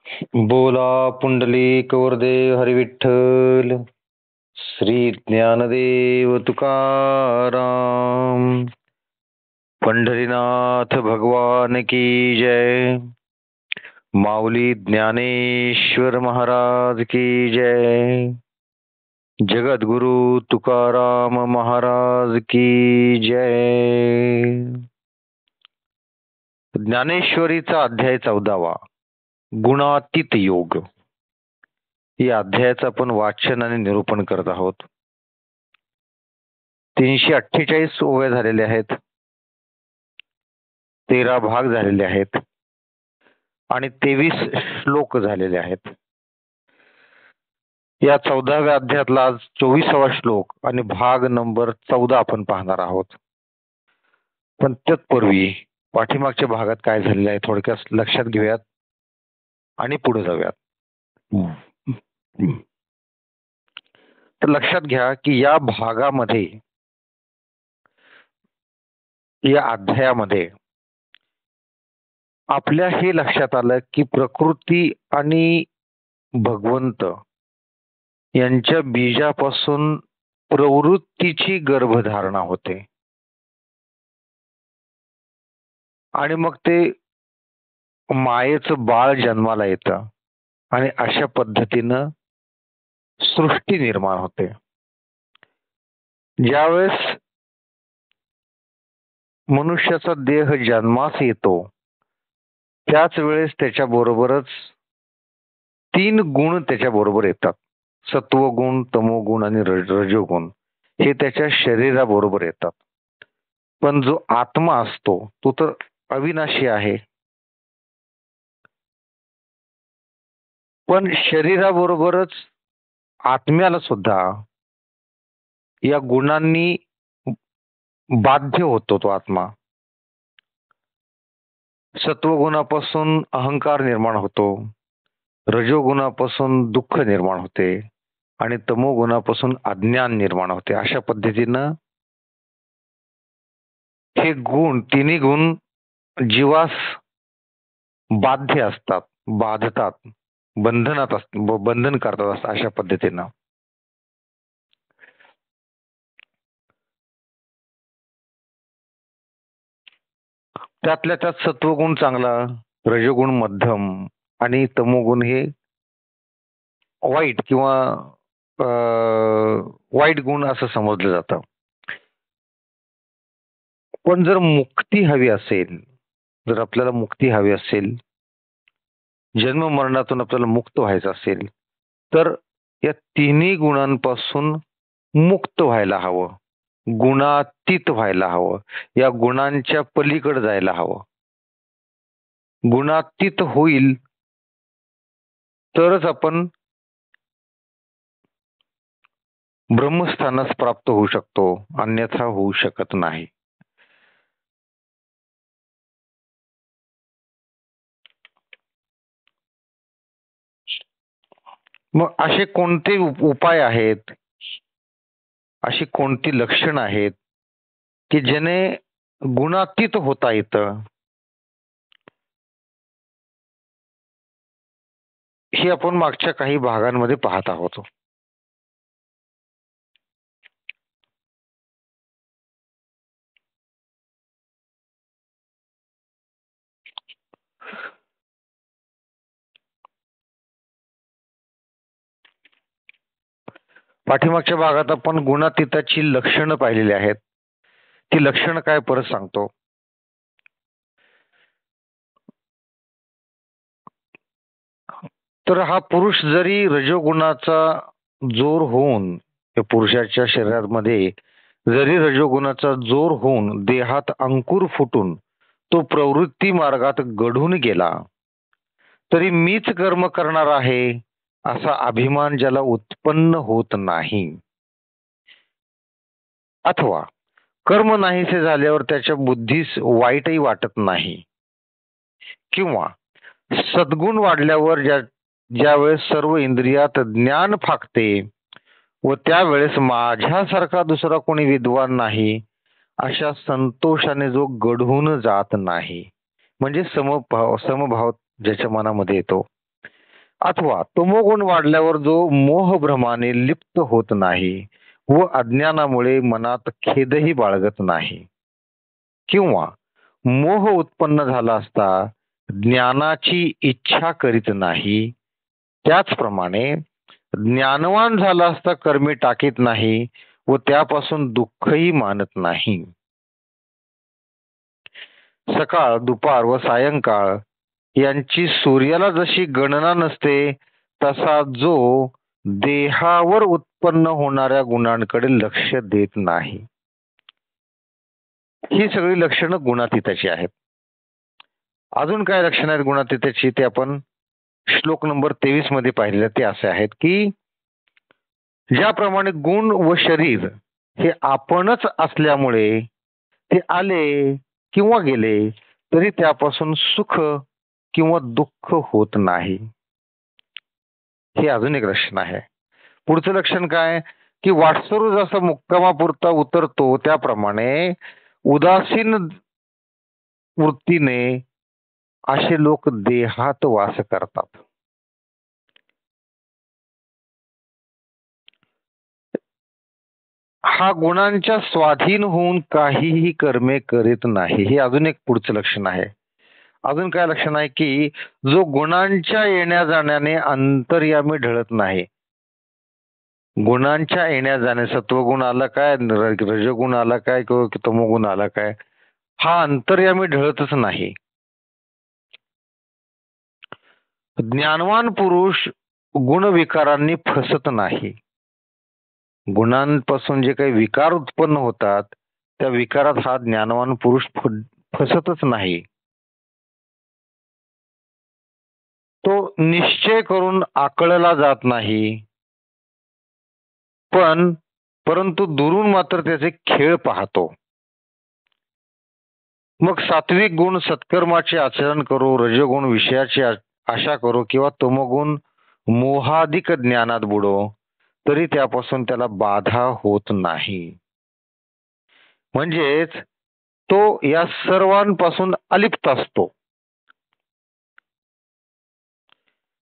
बोला पुंडलिक वरदे हरी विठ्ठल. श्री ज्ञानदेव तुकाराम. पंढरीनाथ भगवान की जय. माऊली ज्ञानेश्वर महाराज की जय. जगद्गुरु तुकाराम महाराज की जय. ज्ञानेश्वरीचा अध्याय 14वा, गुणातीत योग. या अध्यायाचं आपण वाचन आणि निरूपण करत आहोत. 348 ओव्या झालेल्या आहेत, 13 भाग झालेले आहेत आणि 23 श्लोक झालेले आहेत. या 14व्या अध्यायातला आज 24वा श्लोक आणि भाग नंबर 14 आपण पाहणार आहोत. पण तत्पूर्वी पाठीमागच्या भागात काय झालेलं आहे थोडक्यात लक्षात घेऊयात आणि पुढे जाऊयात. तर लक्षात घ्या की या भागामध्ये, या अध्यायामध्ये आपल्या हे लक्षात आलं की प्रकृती आणि भगवंत यांच्या बीजापासून प्रवृत्तीची गर्भधारणा होते आणि मग ते मायेचं बाळ जन्माला येतं आणि अशा पद्धतीनं सृष्टी निर्माण होते. ज्यावेळेस मनुष्याचा देह जन्मास येतो त्याच वेळेस त्याच्याबरोबरच 3 गुण त्याच्या बरोबर येतात. सत्वगुण, तमोगुण आणि रजोगुण हे त्याच्या शरीराबरोबर येतात. पण जो आत्मा असतो तो तर अविनाशी आहे. पण शरीराबरोबरच आत्म्याला सुद्धा या गुणांनी बाध्य होतो तो आत्मा. सत्वगुणापासून अहंकार निर्माण होतो, रजोगुणापासून दुःख निर्माण होते आणि तमोगुणापासून अज्ञान निर्माण होते. अशा पद्धतीनं हे गुण, तिन्ही गुण जीवास बाध्य असतात, बाधतात, बंधन करतात असतात. अशा पद्धतीनं त्यातल्या त्यात सत्वगुण चांगला, रजोगुण मध्यम आणि तमोगुण हे वाईट किंवा वाईट गुण असं समजलं जातं. पण जर मुक्ती हवी असेल, जर आपल्याला मुक्ती हवी असेल, जन्म मरणातून आपल्याला मुक्त व्हायचं असेल तर या तिन्ही गुणांपासून मुक्त व्हायला हवं, गुणातीत व्हायला हवं, या गुणांच्या पलीकडे जायला हवं. गुणातीत होईल तरच आपण ब्रह्मस्थानास प्राप्त होऊ शकतो, अन्यथा होऊ शकत नाही. मग असे कोणते उपाय आहेत, अशी कोणती लक्षण आहेत की ज्याने गुणातीत होता येतं, हे आपण मागच्या काही भागांमध्ये पाहत आहोत. पाठीमागच्या भागात आपण गुणातीताची लक्षणं पाहिलेली आहेत. ती लक्षणं काय परत सांगतो. तर हा पुरुष जरी रजोगुणाचा जोर होऊन, पुरुषाच्या शरीरामध्ये जरी रजोगुणाचा जोर होऊन देहात अंकुर फुटून तो प्रवृत्ती मार्गात घडून गेला तरी मीच कर्म करणार आहे असा अभिमान ज्याला उत्पन्न होत नाही, अथवा कर्म नाहीसे झाल्यावर त्याच्या बुद्धीस वाईटही वाटत नाही, किंवा सद्गुण वाढल्यावर ज्यावेळेस सर्व इंद्रियात ज्ञान फाकते व त्यावेळेस माझ्यासारखा दुसरा कोणी विद्वान नाही अशा संतोषाने जो घडून जात नाही, म्हणजे समभाव ज्याच्या मनामध्ये येतो अथवा तमोगुण वाढल्यावर जो मोहभ्रमाने लिप्त होत नाही व अज्ञानामुळे मनात खेदही बाळगत नाही, किंवा मोह उत्पन्न झाला असता ज्ञानाची इच्छा करीत नाही, त्याचप्रमाणे ज्ञानवान झाला असता कर्मे टाकीत नाही व त्यापासून दुःखही मानत नाही. सकाळ, दुपार व सायंकाळ यांची सूर्याला जशी गणना नसते, तसा जो देहावर उत्पन्न होणाऱ्या गुणांकडे लक्ष देत नाही. ही सगळी लक्षणं गुणातीताची आहेत. अजून काय लक्षणं आहेत गुणातीताची ते आपण श्लोक नंबर 23 मध्ये पाहिलेलं. ते असे आहेत की ज्याप्रमाणे गुण व शरीर हे आपणच असल्यामुळे ते आले किंवा गेले तरी त्यापासून सुख किंवा दुःख होत नाही. हे अजून एक लक्षण आहे. पुढचं लक्षण काय की वाटसरू जसा मुक्कामापुरता उतरतो त्याप्रमाणे उदासीन वृत्तीने असे लोक देहात वास करतात. हा गुणांच्या स्वाधीन होऊन काहीही कर्मे करीत नाही. हे अजून एक पुढचं लक्षण आहे. अजून काय लक्षण आहे की जो गुणांच्या येण्या जाण्याने अंतर्यामी ढळत नाही. गुणांच्या येण्या जाण्या, सत्वगुण आला काय, रजगुण आला काय किंवा तमोगुण आला काय, हा अंतर्यामी ढळतच नाही. ज्ञानवान पुरुष गुणविकारांनी फसत नाही. गुणांपासून जे काही विकार उत्पन्न होतात त्या विकारात हा ज्ञानवान पुरुष फसतच नाही. तो निश्चय करून आकळला जात नाही, परंतु दुरून मात्र त्याचे खेळ पाहतो. मग सात्विक गुण सत्कर्माचे आचरण करो, रजगुण विषयाची आशा करो किंवा तमोगुण मोहाधिक ज्ञानात बुडो, तरी त्यापासून त्याला बाधा होत नाही. म्हणजेच तो या सर्वांपासून अलिप्त असतो.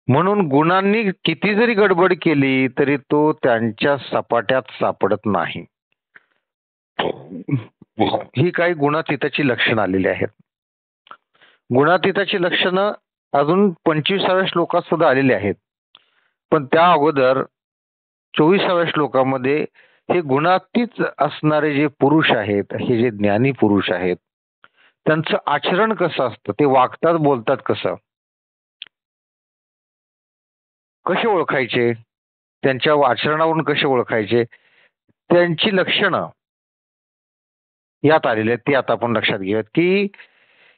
म्हणून गुणांनी किती जरी गडबड केली तरी तो त्यांच्या सपाट्यात सापडत नाही. ही काही गुणातीताची लक्षणं आलेली आहेत. गुणातीताची लक्षणं अजून 25व्या श्लोकात सुद्धा आलेली आहेत. पण त्या अगोदर 24व्या श्लोकामध्ये हे गुणातीत असणारे जे पुरुष आहेत, हे जे ज्ञानी पुरुष आहेत, त्यांचं आचरण कसं असतं, ते वागतात बोलतात कसं, कसे ओळखायचे, त्यांच्या आचरणावरून कसे ओळखायचे, त्यांची लक्षणं यात आलेले आहेत. ती आता आपण लक्षात घेऊयात की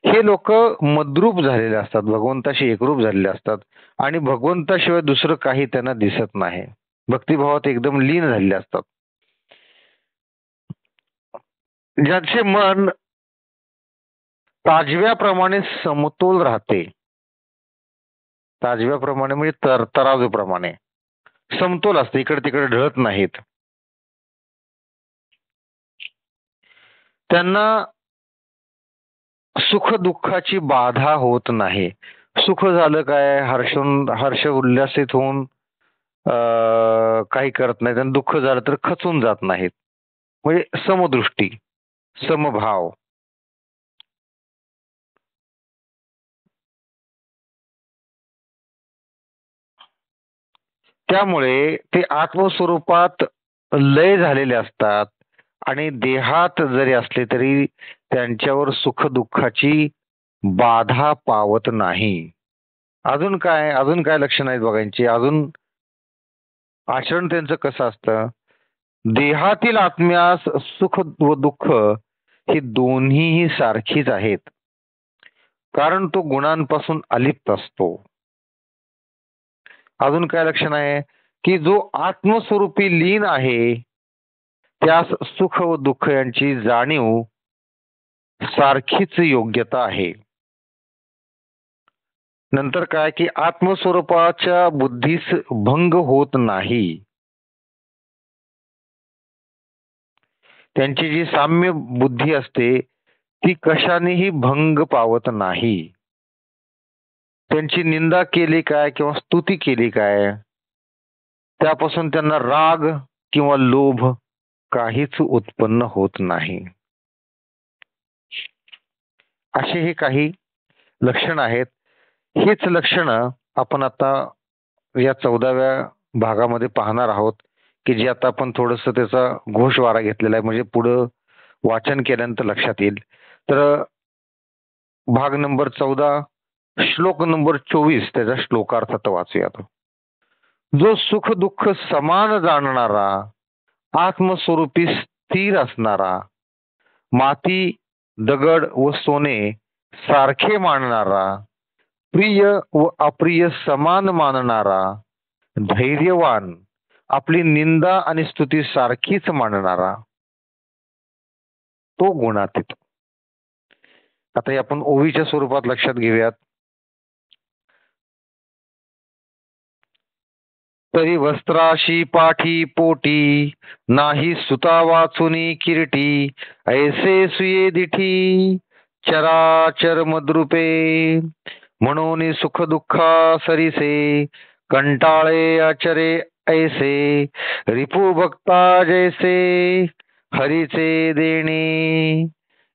हे लोक मद्रूप झालेले असतात, भगवंताशी एकरूप झालेले असतात आणि भगवंताशिवाय दुसरं काही त्यांना दिसत नाही. भक्तिभावात एकदम लीन झालेले असतात. ज्याचे मन ताजव्याप्रमाणे समतोल राहते. ताजव्याप्रमाणे म्हणजे तराजूप्रमाणे समतोल असते, इकडे तिकडे ढळत नाहीत. त्यांना सुख दुःखाची बाधा होत नाही. सुख झालं काय हर्ष उल्हासित होऊन काही करत नाहीत आणि दुःख झालं तर खचून जात नाहीत. म्हणजे समदृष्टी, समभाव. त्यामुळे ते आत्मस्वरूपात लय झालेले असतात आणि देहात जरी असले तरी त्यांच्यावर सुख दुःखाची बाधा पावत नाही. अजून काय लक्षण आहेत बघायची. अजून आचरण त्यांचं कसं असतं, देहातील आत्म्यास सुख व दुःख ही दोन्हीही सारखीच आहेत, कारण तो गुणांपासून अलिप्त असतो. अजून काय लक्षण आहे की जो आत्मस्वरूपी लीन आहे त्यास सुख व दुःख यांची जाणीव सारखीच योग्यता आहे. नंतर काय की आत्मस्वरूपाच्या बुद्धीस भंग होत नाही. त्यांची जी साम्य बुद्धी असते ती कशानेही भंग पावत नाही. त्यांची निंदा केली काय किंवा स्तुती केली काय, त्यापासून त्यांना राग किंवा लोभ काहीच उत्पन्न होत नाही. असे हे काही लक्षण आहेत. हेच लक्षण आपण आता या 14व्या भागामध्ये पाहणार आहोत, की जे आता आपण थोडस त्याचा घोषवारा घेतलेला आहे, म्हणजे पुढं वाचन केल्यानंतर लक्षात येईल. तर भाग नंबर 14 श्लोक नंबर 24 त्याचा श्लोकार्थ आता वाचूयात. जो सुख दुःख समान जाणणारा, आत्मस्वरूपी स्थिर असणारा, माती दगड व सोने सारखे मानणारा, प्रिय व अप्रिय समान मानणारा, धैर्यवान, आपली निंदा आणि स्तुती सारखीच मानणारा, तो गुणातीत. आता हे आपण ओवीच्या स्वरूपात लक्षात घेऊयात. तरी वस्त्राशी पाठी पोटी, नाही सुता वाचुनी किरीटी, ऐसे सुये दिठी चराचर मद्रुपे, म्हणून सुख दुःखा सरिसे, कंटाळे आचरे ऐसे, रिपू भक्ता जैसे, हरीचे देणे,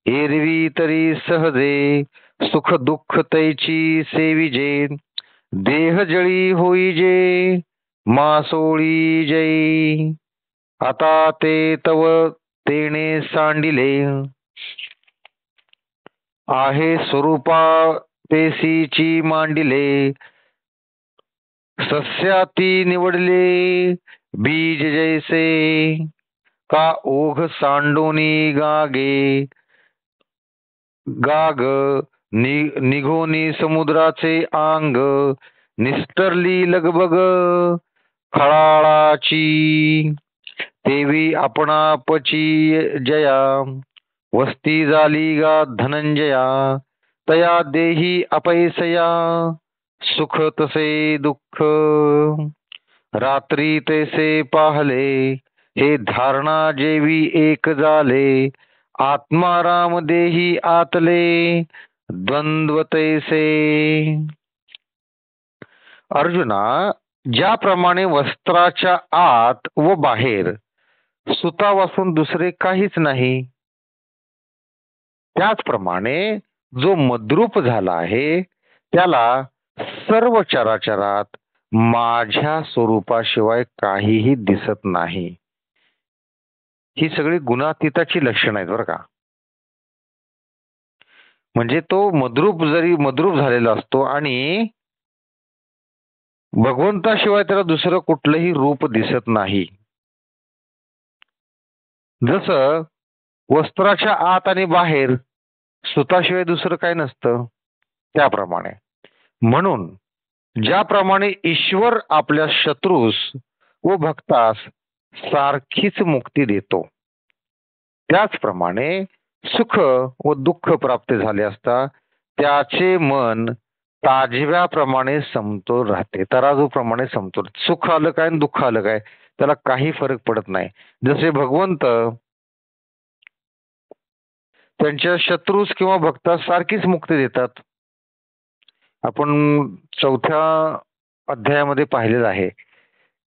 एरवी तरी सहजे, सुख दुःख तैची सेविजे, देह जळी होईजे, मासोळी जय, आता ते तव तेने सांडिले, आहे स्वरूपा पेशीची मांडिले, सस्याती निवडले बीज जैसे, का ओघ सांडोनी गागे गाग, निघोनी समुद्राचे आंग, निस्तरली लगबग खळाळाची, तेवी आपणापची जया, वस्ती झाली गा धनंजया, तया देही अपैसया, सुख तसे दुःख, रात्री तैसे पाहले, हे धारणा जेवी एक झाले, आत्माराम देही आतले, द्वंद्व तैसे. अर्जुना, ज्याप्रमाणे वस्त्राच्या आत व बाहेर सुतावासून दुसरे काहीच नाही, त्याचप्रमाणे जो मद्रूप झाला आहे त्याला सर्व चराचरात माझ्या स्वरूपाशिवाय काहीही दिसत नाही. ही सगळी गुणातीताची लक्षणं आहेत बरं का. म्हणजे तो मद्रूप झालेला असतो आणि भगवंताशिवाय त्याला दुसरं कुठलंही रूप दिसत नाही. जसं वस्त्राच्या आत आणि बाहेर सुताशिवाय दुसरं काय नसतं, त्याप्रमाणे. म्हणून ज्याप्रमाणे ईश्वर आपल्या शत्रूस व भक्तास सारखीच मुक्ती देतो, त्याचप्रमाणे सुख व दुःख प्राप्त झाले असता त्याचे मन ताजव्याप्रमाणे समतोल राहते, तराजूप्रमाणे समतोल. सुख आलं काय दुःख आलं काय त्याला काही फरक पडत नाही. जसे भगवंत त्यांच्या शत्रूस किंवा भक्तास सारखीच मुक्ती देतात. आपण 4थ्या अध्यायामध्ये पाहिलेलं आहे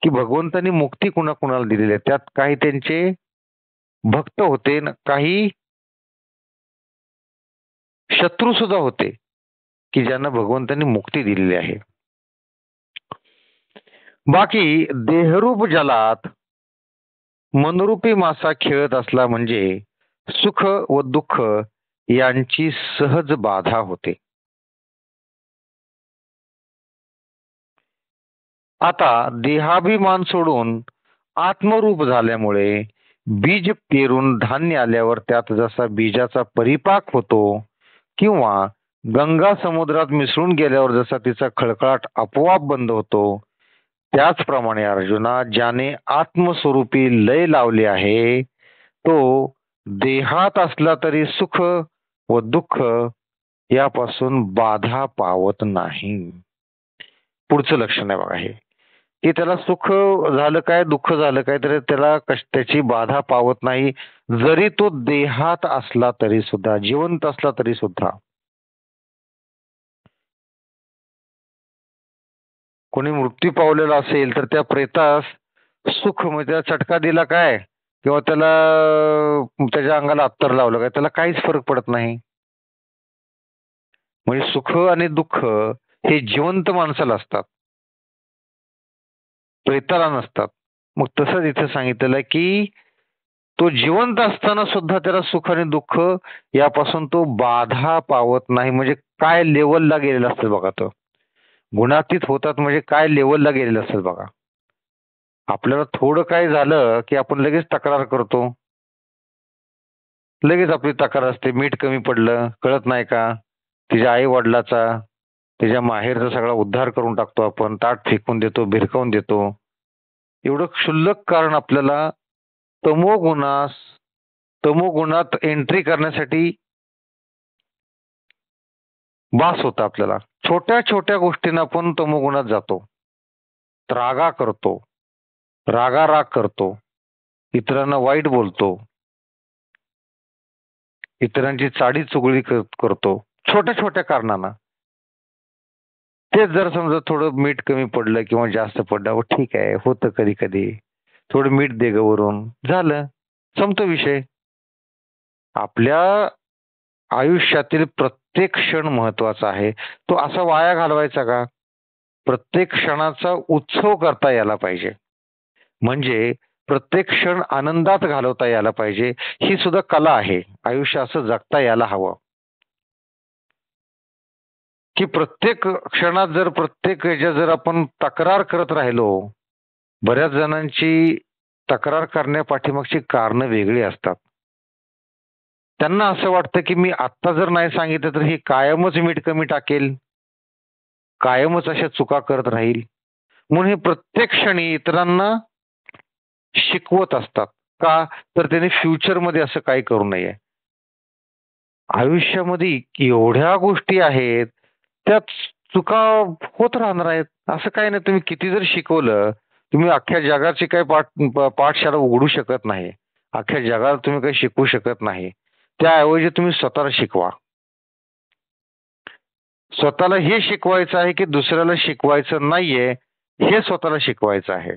की भगवंतांनी मुक्ती कुणाकुणाला दिलेली आहे. त्यात काही त्यांचे भक्त होते, काही शत्रू सुद्धा होते की ज्यांना भगवंतांनी मुक्ती दिलेली आहे. बाकी देहरूप जलात मनरूपी मासा खेळत असला म्हणजे सुख व दुःख यांची सहज बाधा होते. आता देहाभिमान सोडून आत्मरूप झाल्यामुळे बीज पेरून धान्य आल्यावर त्यात जसा बीजाचा परिपाक होतो किंवा गंगा समुद्रात मिसळून गेल्यावर जसा तिचा खळखळाट आपोआप बंद होतो, त्याचप्रमाणे अर्जुना, ज्याने आत्मस्वरूपी लय लावले आहे तो देहात असला तरी सुख व दुःख यापासून बाधा पावत नाही. पुढचं लक्षण आहे बघा हे, की त्याला सुख झालं काय दुःख झालं काय तरी त्याला त्याची बाधा पावत नाही, जरी तो देहात असला तरी सुद्धा, जिवंत असला तरी सुद्धा. कोणी मृत्यू पावलेला असेल तर त्या प्रेतास सुख म्हणजे त्याला चटका दिला काय किंवा त्याला त्याच्या अंगाला अत्तर लावलं काय त्याला काहीच फरक पडत नाही. म्हणजे सुख आणि दुःख हे जिवंत माणसाला असतात, प्रेताला नसतात. मग तसंच इथे सांगितलेलं आहे की तो जिवंत असताना सुद्धा त्याला सुख आणि दुःख यापासून तो बाधा पावत नाही. म्हणजे काय लेवलला गेलेला असेल बघा तो. गुणातीत होतात म्हणजे काय लेवलला गेलेलं असेल बघा. आपल्याला थोडं काय झालं की आपण लगेच तक्रार करतो. लगेच आपली तक्रार असते, मीठ कमी पडलं, कळत नाही का? तिच्या आई-वडिलाचा, तिच्या माहेरचा सगळा उद्धार करून टाकतो आपण. ताट फेकून देतो, भिरकावून देतो. एवढं क्षुल्लक कारण आपल्याला तमोगुणास तमोगुणात एंट्री करण्यासाठी भास होतं आपल्याला. छोट्या-छोट्या गोष्टींना आपण तमोगुणात जातो. रागा करतो, रागाराग करतो, इतरांना वाईट बोलतो, इतरांची चाडीचुगडी करतो, छोट्या-छोट्या कारणांना. तेच जर समजा थोडं मीठ कमी पडलं किंवा जास्त पडलं, अहो ठीक आहे, होतं कधी-कधी. थोडं मीठ दे गं वरून, झालं, संपतो विषय. आपल्या आयुष्यातील प्रत्येक क्षण महत्वाचा आहे. तो असा वाया घालवायचा का? प्रत्येक क्षणाचा उत्सव करता यायला पाहिजे. म्हणजे प्रत्येक क्षण आनंदात घालवता यायला पाहिजे. ही सुद्धा कला आहे. आयुष्य असं जगता यायला हवं. की प्रत्येक क्षणात जर प्रत्येक ह्याच्यात जर आपण तक्रार करत राहिलो, बऱ्याच जणांची तक्रार करण्यापाठीमागची कारणं वेगळी असतात. त्यांना असं वाटतं की मी आत्ता जर नाही सांगितलं तर ही कायमच मीठ कमी टाकेल, कायमच अशा चुका करत राहील. म्हणून हे प्रत्येक क्षणी इतरांना शिकवत असतात. का? तर त्याने फ्युचरमध्ये असं काही करू नये. आयुष्यामध्ये एवढ्या गोष्टी आहेत, त्या चुका होत राहणार आहेत. असं काही नाही तुम्ही किती जर शिकवलं, तुम्ही अख्ख्या जगाची काही पाठशाळा उघडू शकत नाही. अख्ख्या जगाला तुम्ही काही शिकवू शकत नाही. त्याऐवजी तुम्ही स्वतःला शिकवा. स्वतःला हे शिकवायचं आहे, की दुसऱ्याला शिकवायचं नाहीये, हे स्वतःला शिकवायचं आहे.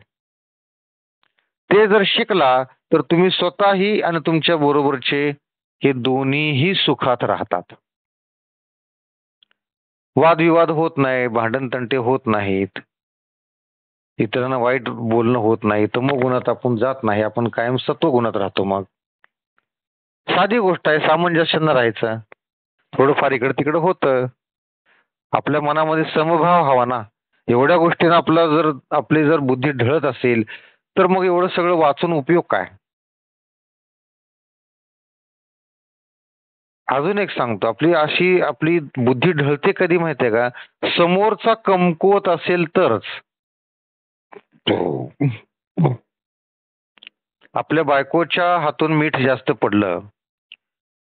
ते जर शिकला, तर तुम्ही स्वतःही आणि तुमच्या बरोबरचे हे दोन्हीही सुखात राहतात. वादविवाद होत नाही, भांडण-तंटे होत नाहीत. इतरांना वाईट बोलणं होत नाही. तमोगुणात आपण जात नाही. आपण कायम सत्वगुणात राहतो मग. साधी गोष्ट आहे, सामंजस्यानं राहायचं. थोडंफार इकडं-तिकडं होतं. आपल्या मनामध्ये समभाव हवा ना. एवढ्या गोष्टींना आपली जर बुद्धी ढळत असेल, तर मग एवढं सगळं वाचून उपयोग काय? अजून एक सांगतो, आपली बुद्धी ढळते कधी माहितीये का? समोरचा कमकुवत असेल तरच. आपल्या बायकोच्या हातून मीठ जास्त पडलं.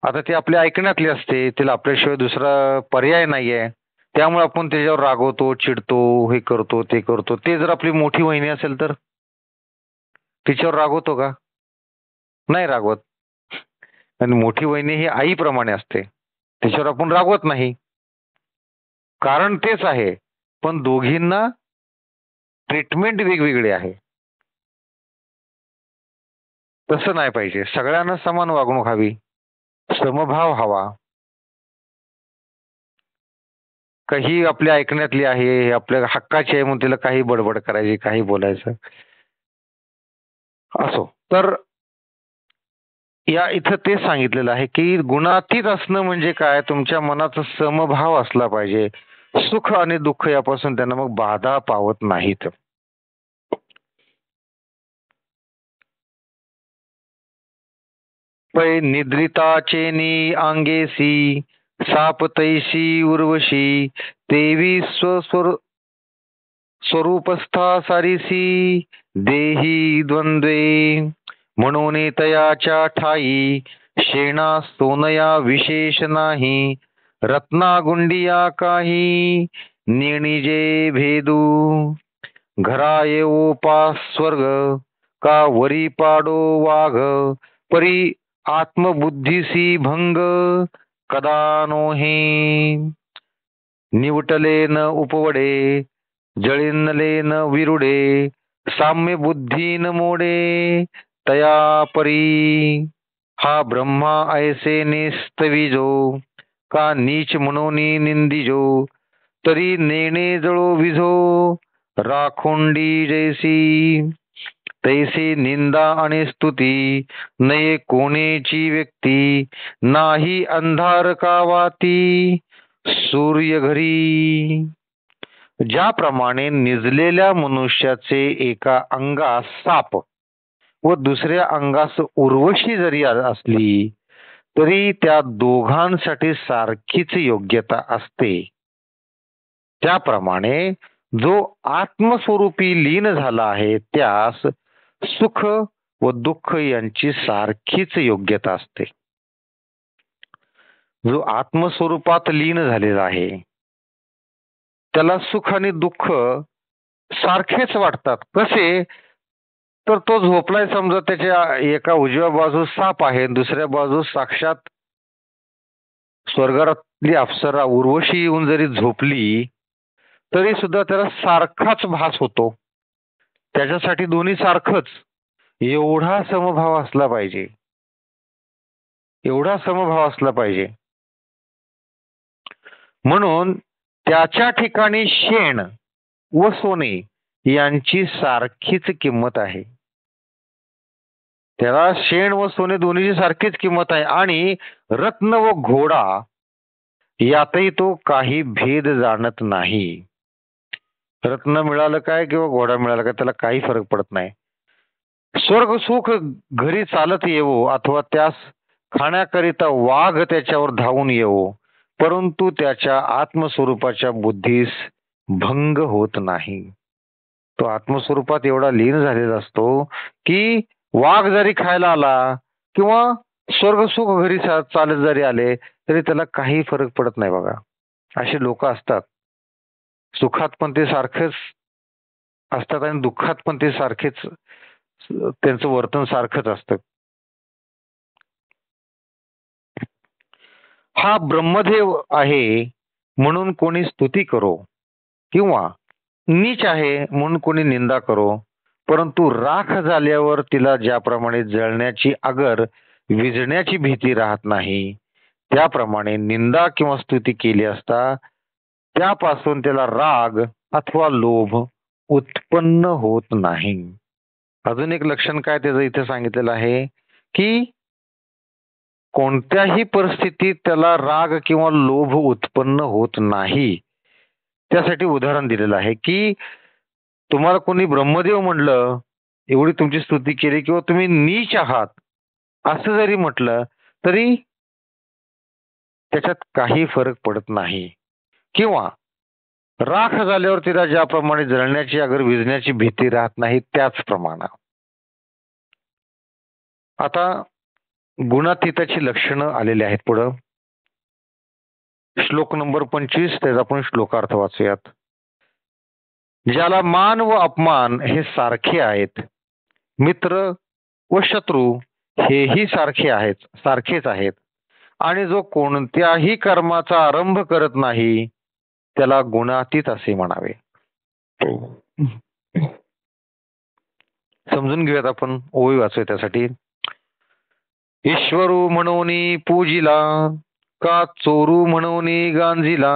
आता ती आपल्या ऐकण्यातली असते. तिला आपल्याशिवाय दुसरा पर्याय नाहीये. त्यामुळे आपण त्याच्यावर रागवतो, चिडतो, हे करतो, ते करतो. ते जर आपली मोठी वहिनी असेल तर? तिच्यावर रागवतो का? नाही रागवत. आणि मोठी वहिनी ही आईप्रमाणे असते. तिच्यावर आपण रागवत नाही. कारण तेच आहे. पण दोघींना ट्रीटमेंट वेगवेगळी आहे. तसं नाही पाहिजे. सगळ्यांना समान वागणूक हवी. समभाव हवा. का ही आपल्या ऐकण्यातली आहे, आपल्या हक्काची आहे म्हणून तिला काही बडबड करायची, काही बोलायचं. असो. तर इथं ते सांगितलेलं आहे, की गुणातीत असणं म्हणजे काय? तुमच्या मनाचा समभाव असला पाहिजे. सुख आणि दुःख यापासून त्यांना मग बाधा पावत नाहीत. पै निद्रिताचेनी अंगेसी साप तैसी उर्वशी तेवी स्वरूपस्था सारिसी देही द्वंद्वे म्हणून तयाच्या ठाई शेणा सोनया विशेष नाही रत्ना गुंडिया काही निणिजे भेदू घरा येऊ पास स्वर्ग का वरी पाडो वाघ परी आत्मबुद्धीसी भंग कदा नो हे निवटले न उपवडे जळिनले न विरुडे, साम्य बुद्धी न मोडे, तया परी हा ब्रह्मा ऐसे नेस्तविजो, का नीच म्हणूनी निंदिजो, तरी नेणे जळो विझो, राखोंडी जैसी तैसी निंदा आणि स्तुती, नये कोणेची व्यक्ती, नाही अंधार का वाती, सूर्य घरी. ज्याप्रमाणे निजलेल्या मनुष्याचे एका अंगास साप व दुसऱ्या अंगास उर्वशी जरी असली तरी त्या दोघांसाठी सारखीच योग्यता असते, त्याप्रमाणे जो आत्मस्वरूपी लीन झाला आहे त्यास सुख व दुःख यांची सारखीच योग्यता असते. जो आत्मस्वरूपात लीन झालेला आहे त्याला सुख आणि दुःख सारखेच वाटतात. कसे तर तो झोपलाय, समजा त्याच्या एका उजव्या बाजूस साप आहे, दुसऱ्या बाजूस साक्षात स्वर्गातली अप्सरा उर्वशी येऊन जरी झोपली तरी सुद्धा त्याला सारखाच भास होतो. त्याच्यासाठी दोन्ही सारखंच. एवढा समभाव असला पाहिजे, एवढा समभाव असला पाहिजे. म्हणून त्याच्या ठिकाणी शेण व सोने यांची सारखीच किंमत आहे. त्याला शेण व सोने दोन्हीची सारखीच किंमत आहे. आणि रत्न व घोडा यातही तो काही भेद जाणत नाही. रत्न मिळालं काय किंवा घोडा मिळाला काय त्याला काही फरक पडत नाही. स्वर्ग सुख घरी चालत येवो अथवा त्यास खाण्याकरिता वाघ त्याच्यावर धावून येवो, परंतु त्याच्या आत्मस्वरूपाच्या बुद्धीस भंग होत नाही. तो आत्मस्वरूपात एवढा लीन झालेला असतो की वाघ जरी खायला आला किंवा स्वर्ग सुख घरी चालत जरी आले तरी त्याला काही फरक पडत नाही. बघा, असे लोक असतात. सुखात पण ते सारखेच असतात आणि दुःखात पण ते सारखेच, त्यांचं वर्तन सारखंच असतं. हा ब्रह्मदेव आहे म्हणून कोणी स्तुती करो किंवा नीच आहे म्हणून कोणी निंदा करो, परंतु राख झाल्यावर तिला ज्याप्रमाणे जळण्याची अगर विझण्याची भीती राहत नाही, त्याप्रमाणे निंदा किंवा स्तुती केली असता त्यापासून त्याला राग अथवा लोभ उत्पन्न होत नाही. अजून एक लक्षण काय त्याचं इथे सांगितलेलं आहे की कोणत्याही परिस्थितीत त्याला राग किंवा लोभ उत्पन्न होत नाही. त्यासाठी उदाहरण दिलेलं आहे की तुम्हाला कोणी ब्रह्मदेव म्हणलं, एवढी तुमची स्तुती केली, किंवा तुम्ही नीच आहात असं जरी म्हटलं तरी त्याच्यात काही फरक पडत नाही. किंवा राख झाल्यावर तिला ज्याप्रमाणे जळण्याची अगर विझण्याची भीती राहत नाही त्याचप्रमाणे. आता गुणातीताची लक्षणं आलेली आहेत पुढं. श्लोक नंबर 25 त्याचा आपण श्लोकार्थ वाचूयात. ज्याला मान व अपमान हे सारखे आहेत, मित्र व शत्रू हेही सारखेच आहेत, आणि जो कोणत्याही कर्माचा आरंभ करत नाही त्याला गुणातीत असे म्हणावे. समजून घेऊयात आपण, ओवी वाचूया त्यासाठी. ईश्वरू म्हणून पूजिला, का चोरू म्हणून गांजिला,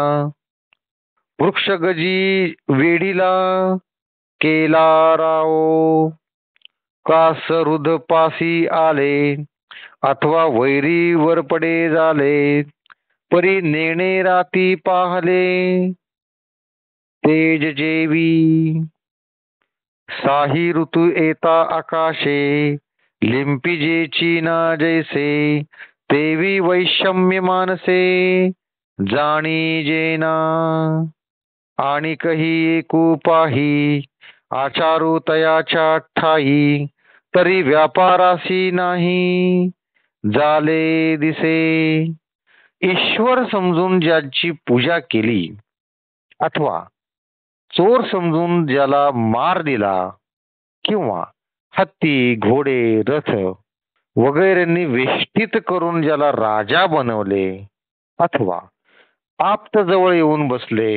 वृक्ष गजी वेढीला केला राओ, का सहृद पासी आले, अथवा वैरी वरपडे झाले, परी नेणे राती पाहले, तेज जेवी साही ऋतू येता आकाशे, लिंपिजेची ना जैसे, तेवी वैषम्य मानसे जाणी जेना, आणि कही एकू पाही आचारू तयाच्या ठाई, तरी व्यापारासी नाही झाले दिसे. ईश्वर समजून ज्याची पूजा केली अथवा चोर समजून ज्याला मार दिला किंवा हत्ती घोडे रथ वगैरेंनी वेष्टित करून ज्याला राजा बनवले अथवा आप्त जवळ येऊन बसले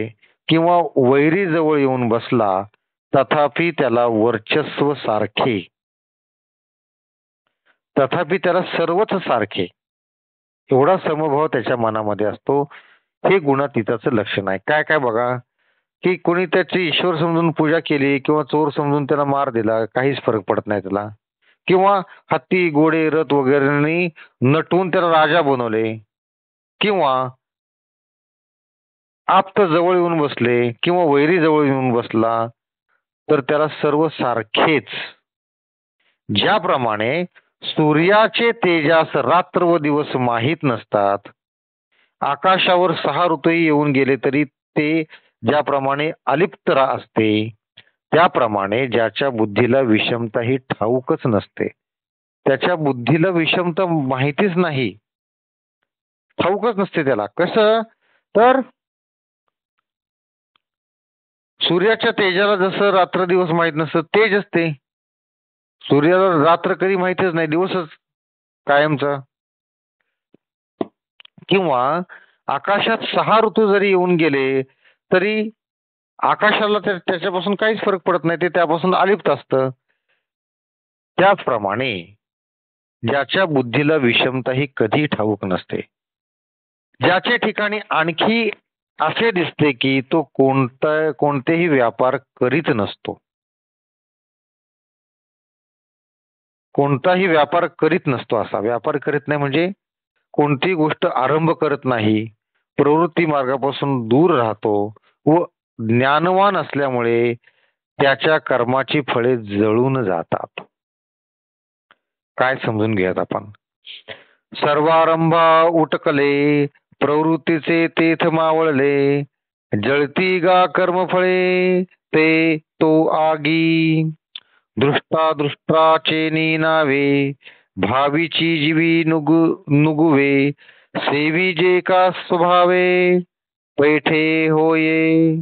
किंवा वैरी जवळ येऊन बसला तथापि त्याला वर्चस्व सारखे, तथापि त्याला सर्वच सारखे, एवढा समभाव त्याच्या मनामध्ये असतो. हे गुणातीताचं लक्षण आहे. काय काय बघा, की कोणी त्याची ईश्वर समजून पूजा केली किंवा चोर समजून त्याला मार दिला, काहीच फरक पडत नाही त्याला. किंवा हत्ती घोडे रथ वगैरे नटवून त्याला राजा बनवले, किंवा आप्त जवळ येऊन बसले किंवा वैरी जवळ येऊन बसला तर त्याला सर्व सारखेच. ज्याप्रमाणे सूर्याचे तेजास रात्र व दिवस माहीत नसतात, आकाशावर 6 ऋतूही येऊन गेले तरी ते ज्याप्रमाणे अलिप्त असते, त्याप्रमाणे ज्याच्या बुद्धीला विषमता ही ठाऊकच नसते, त्याच्या बुद्धीला विषमता माहितीच नाही, ठाऊकच नसते त्याला. कसं तर सूर्याच्या तेजाला जसं रात्र दिवस माहित नसतं, तेज असते. सूर्याला रात्र कधी माहितीच नाही, दिवसच कायमचा. किंवा आकाशात 6 ऋतू जरी येऊन गेले तरी आकाशाला त्याच्यापासून काहीच फरक पडत नाही, ते त्यापासून अलिप्त असतं. त्याचप्रमाणे ज्याच्या बुद्धीला विषमता ही कधी ठाऊक नसते, ज्याच्या ठिकाणी आणखी असे दिसते की तो कोणतेही व्यापार करीत नसतो, कोणताही व्यापार करीत नसतो. असा व्यापार करीत नाही म्हणजे कोणतीही गोष्ट आरंभ करत नाही, प्रवृत्ती मार्गापासून दूर राहतो व ज्ञानवान असल्यामुळे त्याच्या कर्माची फळे जळून जातात. काय समजून घ्यायचं आपण. सर्वारंभा उटकले, प्रवृत्तीचे तेथ मावळले, जळती गा कर्मफळे ते तो आगी. दृष्टाचे नावे, भावीची जीवी नुगुवे, सेवी जे का स्वभावे, पैठे होये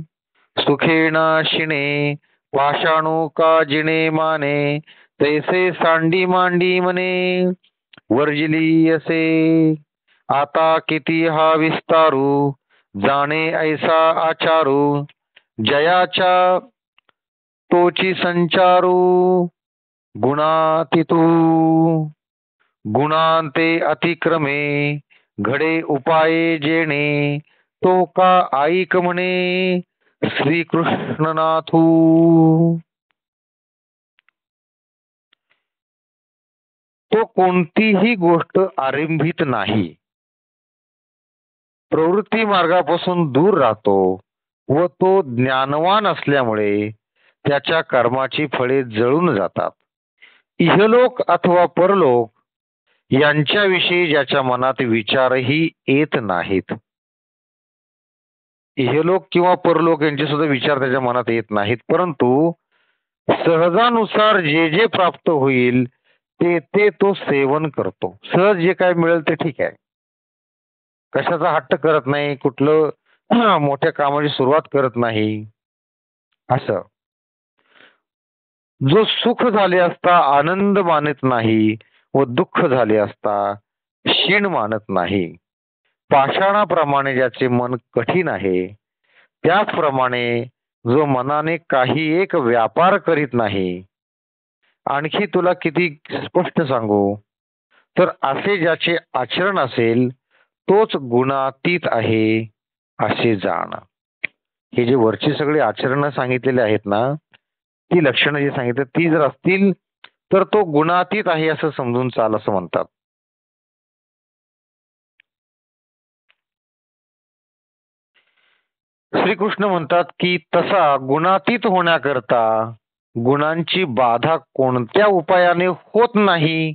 सुखेना शिणे, पाषाणू का जिणे माने, तैसे सांडी मांडी मने, वर्जिली असे. आता किती हा विस्तारू, जाणे ऐसा आचारू, जयाच्या तोची संचारू, गुणातीतू. गुणांते अतिक्रमे, घडे उपाये जेणे, तो का ऐक म्हणे श्रीकृष्णनाथू. तो कोणतीही गोष्ट आरंभित नाही, प्रवृत्ती मार्गापासून दूर राहतो व तो ज्ञानवान असल्यामुळे त्याच्या कर्माची फळे जळून जातात. इहलोक अथवा परलोक यांच्याविषयी ज्याच्या मनात विचारही येत नाहीत, इहलोक किंवा परलोक यांचे सुद्धा विचार त्याच्या मनात येत नाहीत, परंतु सहजानुसार जे जे प्राप्त होईल ते तो सेवन करतो. सहज जे काय मिळेल ते ठीक आहे, कशाचा हट्ट करत नाही, कुठलं मोठ्या कामाची सुरुवात करत नाही. असं जो सुख झाले असता आनंद मानत नाही व दुःख झाले असता क्षीण मानत नाही, पाषाणाप्रमाणे ज्याचे मन कठीण आहे, त्याचप्रमाणे जो मनाने काही एक व्यापार करीत नाही. आणखी तुला किती स्पष्ट सांगू, तर असे ज्याचे आचरण असेल तोच गुणातीत आहे असे जाण. हे जे वरची सगळी आचरण सांगितलेले आहेत ना, ती लक्षणं जी सांगितली ती जर असतील तर तो गुणातीत आहे असं समजून चाल, असं म्हणतात. श्रीकृष्ण म्हणतात की तसा गुणातीत होण्याकरता गुणांची बाधा कोणत्या उपायाने होत नाही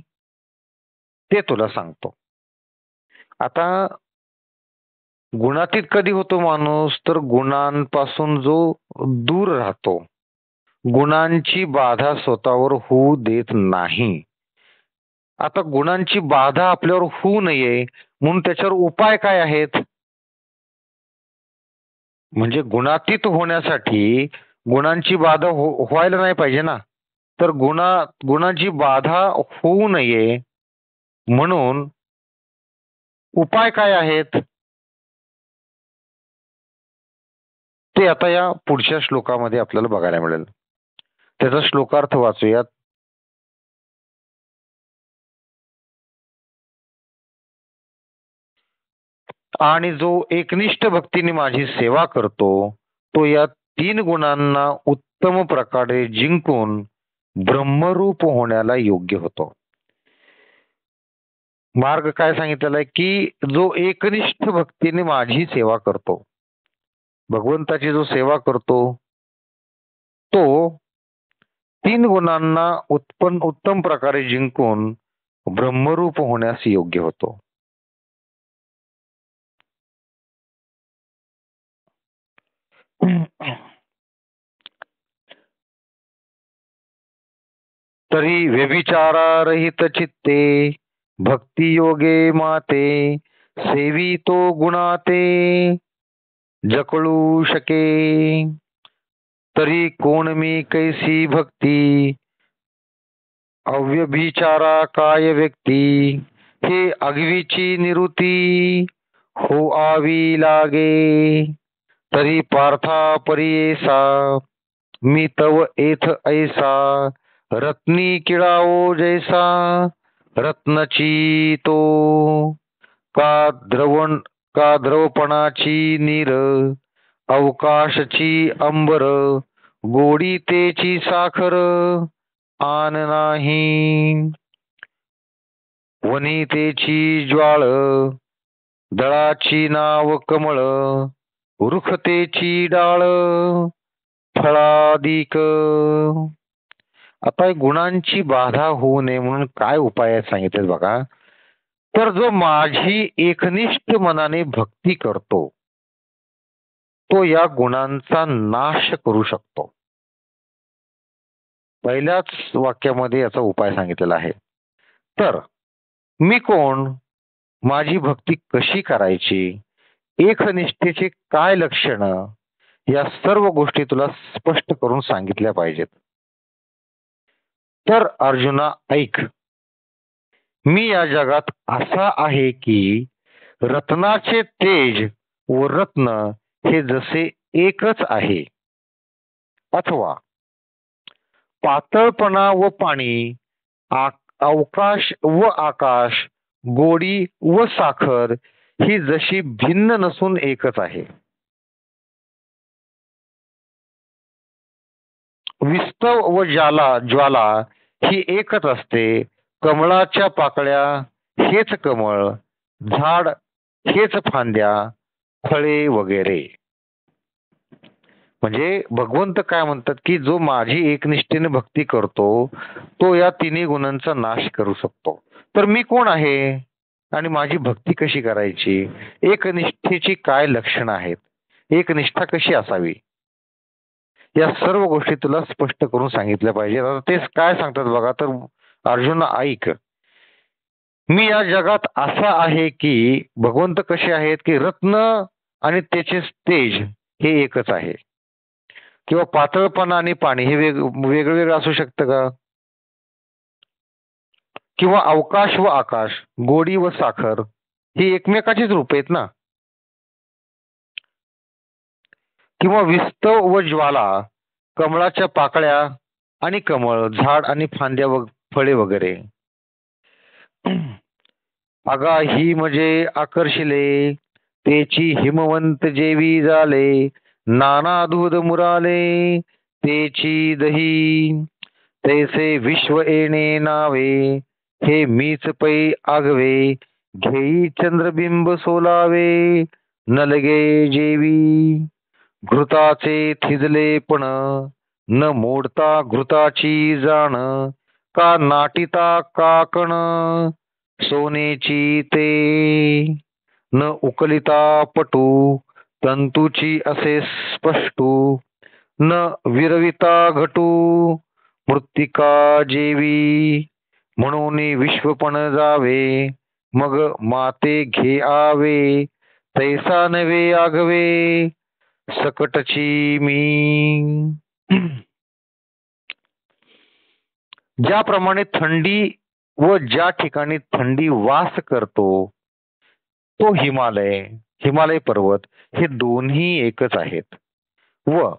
ते तुला सांगतो. आता गुणातीत कधी होतो माणूस, तर गुणांपासून जो दूर राहतो, गुणांची बाधा स्वतःवर होऊ देत नाही. आता गुणांची बाधा आपल्यावर होऊ नये म्हणून त्याच्यावर उपाय काय आहेत. म्हणजे गुणातीत होण्यासाठी गुणांची बाधा व्हायला नाही पाहिजे ना, तर गुणांची बाधा होऊ नये म्हणून उपाय काय आहेत. ते आता या पुढच्या श्लोकामध्ये आपल्याला बघायला मिळेल. त्याचा श्लोकार्थ वाचूयात. आणि जो एकनिष्ठ भक्तीने माझी सेवा करतो तो या 3 गुणांना उत्तम प्रकारे जिंकून ब्रह्मरूप होण्याला योग्य होतो. मार्ग काय सांगितलेला आहे की जो एकनिष्ठ भक्तीने माझी सेवा करतो, भगवंताची जो सेवा करतो तो 3 गुणांना उत्तम प्रकारे जिंकून ब्रह्मरूप होण्यास योग्य होतो. तरी व्यभिचाररहित चित्ते भक्ती योगे माते सेवी तो गुणाते जकळू शके. तरी कोण मी कैसी भक्ती अव्यभिचारा काय व्यक्ती हे अगवीची निवृत्ती हो आवी लागे. तरी पार्था परियेसा मी तव एथ ऐसा रत्नी किळाओ जैसा रत्नची तो का द्रवपणाची नीर अवकाशची अंबर गोडी तेची साखर आन नाही. वनितेची ज्वाळ दळाची नाव कमळ वृखतेची डाळ फळादिक. आता गुणांची बाधा होऊ नये म्हणून काय उपाय सांगितले बघा. तर जो माझी एकनिष्ठ मनाने भक्ती करतो तो या गुणांचा नाश करू शकतो. पहिल्याच वाक्यामध्ये याचा उपाय सांगितलेला आहे. तर मी कोण, माझी भक्ती कशी करायची, एकनिष्ठेचे काय लक्षण, या सर्व गोष्टी तुला स्पष्ट करून सांगितल्या पाहिजेत. तर अर्जुना ऐक, मी या जगात असा आहे की रत्नाचे तेज व रत्न हे जसे एकच आहे, अथवा पातळपणा व पाणी, अवकाश व आकाश, गोडी व साखर ही जशी भिन्न नसून एकच आहे. विस्तव व ज्वाला ही एकच असते. कमळाच्या पाकळ्या हेच कमळ, झाड हेच फांद्या, फळे वगैरे. म्हणजे भगवंत काय म्हणतात की जो माझी एकनिष्ठेने भक्ती करतो तो या 3 गुणांचा नाश करू शकतो. तर मी कोण आहे आणि माझी भक्ती कशी करायची, एकनिष्ठेची काय लक्षणं आहेत, एकनिष्ठा कशी असावी, या सर्व गोष्टी तुला स्पष्ट करून सांगितल्या पाहिजे. आता तेच काय सांगतात बघा. तर अर्जुन ऐक, मी या जगात असा आहे की भगवंत कसे आहेत की रत्न आणि त्याचे तेज हे एकच आहे, किंवा पातळपणा आणि पाणी हे वेगवेगळं असू शकतं का, किंवा अवकाश व आकाश, गोडी व साखर ही एकमेकाचीच रूप आहेत ना, किंवा विस्तव व ज्वाला, कमळाच्या पाकळ्या आणि कमळ, झाड आणि फांद्या व फळे वगैरे. अगा ही म्हणजे आकर्षिले तेची हिमवंत जेवी झाले, नाना दूध मुराले तेची दही, तैसे विश्व येणे नावे हे मीच पै आगवे, घेई चंद्रबिंब सोलावे नलगे जेवी. घृताचे थिजले पण न मोडता घृताची जाण, का नाटिता काकण सोनेची ते, न उकलिता पटू तंतूची असे स्पष्टू, न विरविता घटू मृत्तिका जेवी. म्हणून विश्वपण जावे मग माते घे आवे, तैसा नवे आगवे सकटची मी. ज्याप्रमाणे थंडी व ज्या ठिकाणी थंडी वास करतो तो हिमालय पर्वत हे दोन्ही एकच आहेत. व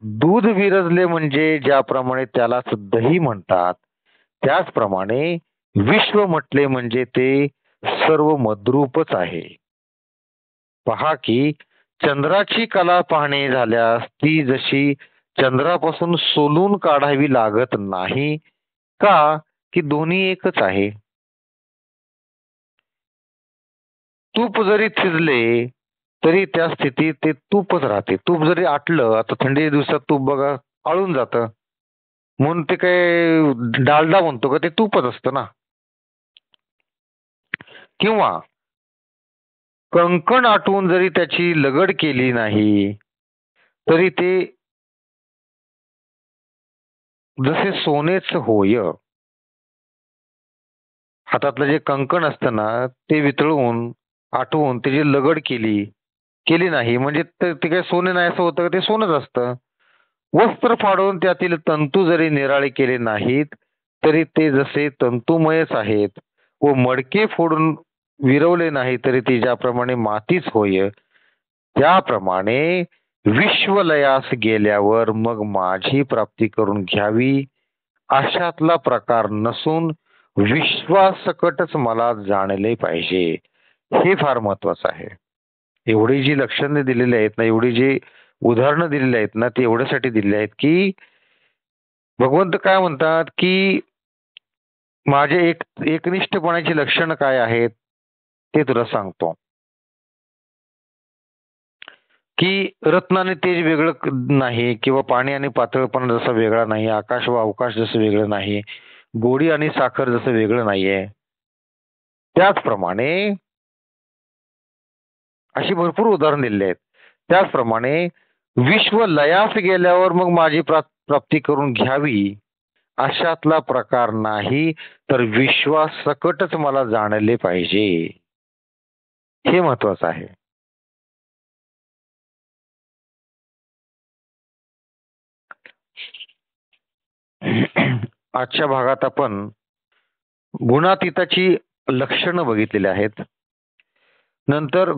दूध विरजले म्हणजे ज्याप्रमाणे त्यालाच दही म्हणतात, त्याचप्रमाणे विश्व म्हटले म्हणजे ते सर्व मद्रूपच आहे. पहा की चंद्राची कला पाहणे झाल्यास ती जशी चंद्रापासून सोलून काढावी लागत नाही का, की दोन्ही एकच आहे. तूप जरी थिजले तरी त्या स्थितीत ते तूपच राहते. तूप जरी आटलं, आता थंडी दिवसात तूप बघा आळून जातं. म्हणून ते काय डालडा म्हणतो का, ते तूपच असतं ना. किंवा कंकण आटवून जरी त्याची लगड केली नाही तरी ते जसे सोनेच होय. हातातलं जे कंकण असतं ना, ते वितळवून आटवून त्याची लगड केली नाही म्हणजे ते काय सोने नाही असं होतं, ते सोनच असतं. वस्त्र फाडून त्यातील तंतू जरी निराळे केले नाहीत तरी ते जसे तंतुमयच आहेत. व मडके फोडून विरवले नाही तरी ती ज्याप्रमाणे मातीच होय, त्याप्रमाणे विश्वलयास गेल्यावर मग माझी प्राप्ती करून घ्यावी अशातला प्रकार नसून विश्वासकटच मला जाणले पाहिजे. हे फार महत्वाचं आहे. एवढी जी लक्षणे दिलेली आहेत ना, एवढी जी उदाहरणं दिलेली आहेत ना, ती एवढ्यासाठी दिलेली आहेत की भगवंत काय म्हणतात की माझे एकनिष्ठपणाची लक्षणं काय आहेत ते तुला सांगतो. की रत्न आणि तेज वेगळं नाही, किंवा पाणी आणि पातळपणा जसा वेगळा नाही, आकाश व अवकाश जसं वेगळं नाही, गोडी आणि साखर जसं वेगळं नाहीये, त्याचप्रमाणे अशी भरपूर उदाहरण दिलेली आहेत. त्याचप्रमाणे विश्व लयास गेल्यावर मग माझी प्राप्ती करून घ्यावी अशातला प्रकार नाही, तर विश्वासकटच मला जाणले पाहिजे. हे महत्वाचं आहे. आजच्या भागात आपण गुणातीताची लक्षणं बघितलेली आहेत. नंतर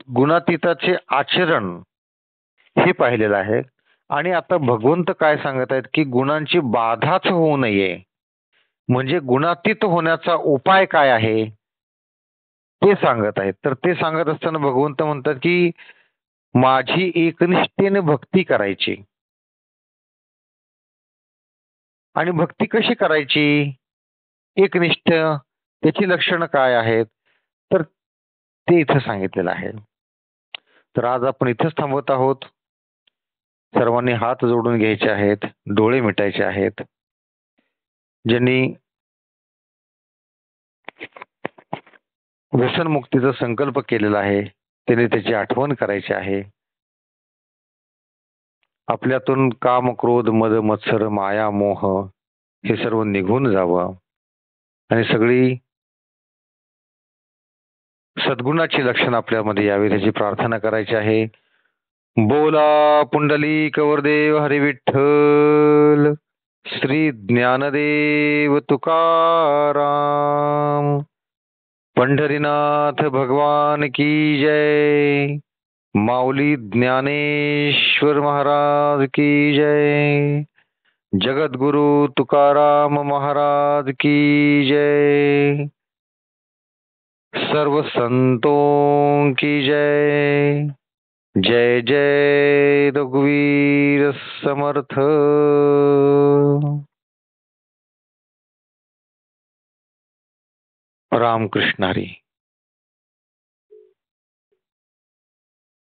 गुणातीताचे आचरण हे पाहिलेलं आहे. आणि आता भगवंत काय सांगत आहेत की गुणांची बाधाच होऊ नये म्हणजे गुणातीत होण्याचा उपाय काय आहे ते सांगत आहेत. तर ते सांगत असताना भगवंत म्हणतात की माझी एकनिष्ठेने भक्ती करायची. आणि भक्ती कशी करायची एकनिष्ठ, त्याची लक्षणं काय आहेत, तर ते इथं सांगितलेलं आहे. तर आज आपण इथेच थांबवत आहोत. सर्वांनी हात जोडून घ्यायचे आहेत, डोळे मिटायचे आहेत. ज्यांनी व्यसनमुक्तीचा संकल्प केलेला आहे त्यांनी त्याची आठवण करायची आहे. आपल्यातून काम, क्रोध, मद, मत्सर, माया, मोह हे सर्व निघून जावं आणि सगळी सद्गुणाची लक्षणं आपल्यामध्ये यावी त्याची प्रार्थना करायची आहे. बोला पुंडलिक वरदेव हरी विठ्ठल. श्री ज्ञानदेव तुकाराम. पंढरीनाथ भगवान की जय. माऊली ज्ञानेश्वर महाराज की जय. जगद्गुरु तुकाराम महाराज की जय. सर्व संतों की जय. जय जय रघुवीर समर्थ. रामकृष्ण हरी.